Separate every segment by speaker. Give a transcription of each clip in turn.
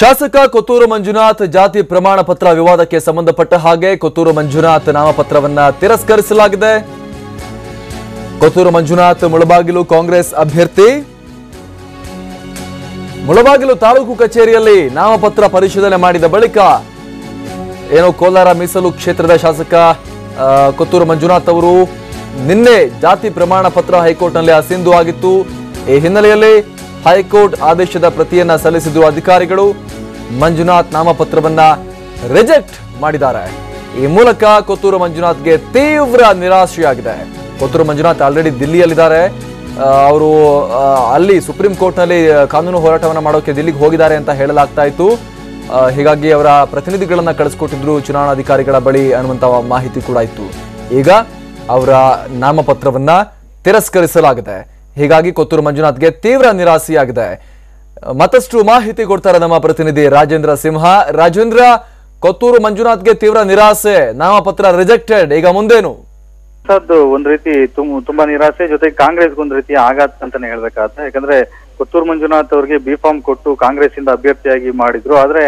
Speaker 1: ಶಾಸಕ ಕೊತ್ತೂರು ಮಂಜುನಾಥ್ ಜಾತಿ ಪ್ರಮಾಣ ಪತ್ರ ವಿವಾದಕ್ಕೆ ಸಂಬಂಧಪಟ್ಟ ಹಾಗೆ ಕೊತ್ತೂರು ಮಂಜುನಾಥ್ ನಾಮಪತ್ರವನ್ನ ತಿರಸ್ಕರಿಸಲಾಗಿದೆ. ಕೊತ್ತೂರು ಮಂಜುನಾಥ್ ಮುಳಬಾಗಿಲು ಕಾಂಗ್ರೆಸ್ ಅಭ್ಯರ್ಥಿ. ಮುಳಬಾಗಿಲು ತಾಲೂಕು ಕಚೇರಿಯಲ್ಲಿ ನಾಮಪತ್ರ ಪರಿಶೀಲನೆ ಮಾಡಿದ ಬಳಿಕ ಕೋಲಾರ ಮೀಸಲು ಕ್ಷೇತ್ರದ ಶಾಸಕ ಕೊತ್ತೂರು ಮಂಜುನಾಥ್ ಅವರು ನಿನ್ನೆ ಜಾತಿ ಪ್ರಮಾಣ ಪತ್ರ ಹೈಕೋರ್ಟ್ನಲ್ಲಿ ಅಸಿಂಧು ಆಗಿತ್ತು. ಈ ಹಿನ್ನೆಲೆಯಲ್ಲಿ ಹೈಕೋರ್ಟ್ ಆದೇಶದ ಪ್ರತಿಯನ್ನ ಸಲ್ಲಿಸಿದ್ರು ಅಧಿಕಾರಿಗಳು. ಮಂಜುನಾಥ್ ನಾಮಪತ್ರವನ್ನ ರಿಜೆಕ್ಟ್ ಮಾಡಿದ್ದಾರೆ. ಈ ಮೂಲಕ ಕೊತ್ತೂರು ಮಂಜುನಾಥ್ಗೆ ತೀವ್ರ ನಿರಾಶೆಯಾಗಿದೆ. ಕೊತ್ತೂರು ಮಂಜುನಾಥ್ ಆಲ್ರೆಡಿ ದಿಲ್ಲಿಯಲ್ಲಿದ್ದಾರೆ. ಅವರು ಅಲ್ಲಿ ಸುಪ್ರೀಂ ಕೋರ್ಟ್ನಲ್ಲಿ ಕಾನೂನು ಹೋರಾಟವನ್ನು ಮಾಡೋಕೆ ದಿಲ್ಲಿಗೆ ಹೋಗಿದ್ದಾರೆ ಅಂತ ಹೇಳಲಾಗ್ತಾ ಇತ್ತು. ಹೀಗಾಗಿ ಅವರ ಪ್ರತಿನಿಧಿಗಳನ್ನ ಕಳಿಸ್ಕೊಟ್ಟಿದ್ರು ಚುನಾವಣಾಧಿಕಾರಿಗಳ ಬಳಿ ಅನ್ನುವಂತ ಮಾಹಿತಿ ಕೂಡ ಇತ್ತು. ಈಗ ಅವರ ನಾಮಪತ್ರವನ್ನ ತಿರಸ್ಕರಿಸಲಾಗಿದೆ. ಹೀಗಾಗಿ ಕೊತ್ತೂರು ಮಂಜುನಾಥ್ಗೆ ತೀವ್ರ ನಿರಾಸೆಯಾಗಿದೆ. ಮತ್ತಷ್ಟು ಮಾಹಿತಿ ಕೊಡ್ತಾರೆ ನಮ್ಮ ಪ್ರತಿನಿಧಿ ರಾಜೇಂದ್ರ ಸಿಂಹ. ರಾಜೇಂದ್ರ, ಕೊತ್ತೂರು ಮಂಜುನಾಥ್ಗೆ ತೀವ್ರ ನಿರಾಸೆ, ನಾಮಪತ್ರ ರಿಜೆಕ್ಟೆಡ್, ಈಗ ಮುಂದೇನು?
Speaker 2: ಒಂದ್ ರೀತಿ ತುಂಬಾ ನಿರಾಸೆ, ಜೊತೆಗೆ ಕಾಂಗ್ರೆಸ್ಗೆ ಒಂದ್ ರೀತಿ ಆಘಾತ ಅಂತಾನೆ ಹೇಳ್ಬೇಕಾಗತ್ತೆ. ಯಾಕಂದ್ರೆ ಕೊತ್ತೂರು ಮಂಜುನಾಥ್ ಅವರಿಗೆ ಬಿಫಾರ್ಮ್ ಕೊಟ್ಟು ಕಾಂಗ್ರೆಸ್ ಇಂದ ಅಭ್ಯರ್ಥಿಯಾಗಿ ಮಾಡಿದ್ರು. ಆದ್ರೆ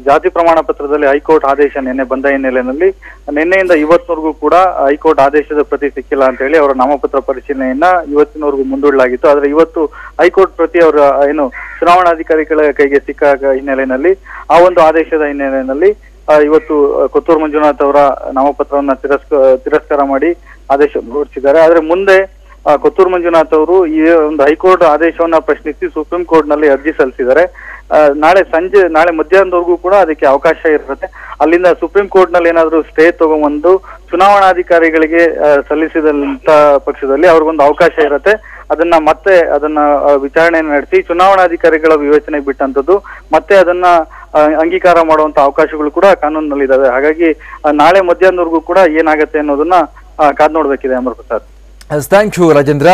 Speaker 2: ಜಾತಿ ಪ್ರಮಾಣ ಪತ್ರದಲ್ಲಿ ಹೈಕೋರ್ಟ್ ಆದೇಶ ನಿನ್ನೆ ಬಂದ ಹಿನ್ನೆಲೆಯಲ್ಲಿ ನಿನ್ನೆಯಿಂದ ಇವತ್ತಿನವರೆಗೂ ಕೂಡ ಹೈಕೋರ್ಟ್ ಆದೇಶದ ಪ್ರತಿ ಸಿಕ್ಕಿಲ್ಲ ಅಂತ ಹೇಳಿ ಅವರ ನಾಮಪತ್ರ ಪರಿಶೀಲನೆಯನ್ನ ಇವತ್ತಿನವರೆಗೂ ಮುಂದೂಡಲಾಗಿತ್ತು. ಆದ್ರೆ ಇವತ್ತು ಹೈಕೋರ್ಟ್ ಪ್ರತಿ ಅವರ ಚುನಾವಣಾಧಿಕಾರಿಗಳ ಕೈಗೆ ಸಿಕ್ಕ ಹಿನ್ನೆಲೆಯಲ್ಲಿ ಆ ಒಂದು ಆದೇಶದ ಹಿನ್ನೆಲೆಯಲ್ಲಿ ಇವತ್ತು ಕೊತ್ತೂರು ಮಂಜುನಾಥ್ ಅವರ ನಾಮಪತ್ರವನ್ನ ತಿರಸ್ಕಾರ ಮಾಡಿ ಆದೇಶ ಹೊರಡಿಸಿದ್ದಾರೆ. ಆದ್ರೆ ಮುಂದೆ ಕೊತ್ತೂರು ಮಂಜುನಾಥ್ ಅವರು ಈ ಒಂದು ಹೈಕೋರ್ಟ್ ಆದೇಶವನ್ನ ಪ್ರಶ್ನಿಸಿ ಸುಪ್ರೀಂ ಕೋರ್ಟ್ ನಲ್ಲಿ ಅರ್ಜಿ ಸಲ್ಲಿಸಿದ್ದಾರೆ. ನಾಳೆ ಮಧ್ಯಾಹ್ನದವರೆಗೂ ಕೂಡ ಅದಕ್ಕೆ ಅವಕಾಶ ಇರುತ್ತೆ. ಅಲ್ಲಿಂದ ಸುಪ್ರೀಂ ಕೋರ್ಟ್ ನಲ್ಲಿ ಏನಾದ್ರು ಸ್ಟೇ ತಗೊಂಡ್ಬಂದು ಚುನಾವಣಾಧಿಕಾರಿಗಳಿಗೆ ಸಲ್ಲಿಸಿದಂತ ಪಕ್ಷದಲ್ಲಿ ಅವ್ರಿಗೊಂದು ಅವಕಾಶ ಇರುತ್ತೆ. ಅದನ್ನ ವಿಚಾರಣೆ ನಡೆಸಿ ಚುನಾವಣಾಧಿಕಾರಿಗಳ ವಿವೇಚನೆಗೆ ಬಿಟ್ಟಂತದ್ದು ಮತ್ತೆ ಅದನ್ನ ಅಂಗೀಕಾರ ಮಾಡುವಂತ ಅವಕಾಶಗಳು ಕೂಡ ಕಾನೂನಿನಲ್ಲಿ ಇದಾವೆ. ಹಾಗಾಗಿ ನಾಳೆ ಮಧ್ಯಾಹ್ನದವರೆಗೂ ಕೂಡ ಏನಾಗತ್ತೆ ಅನ್ನೋದನ್ನ ಕಾದ್ ನೋಡ್ಬೇಕಿದೆ. ಅಮರ್ ಪ್ರಸಾದ್.
Speaker 1: Thank you Rajendra.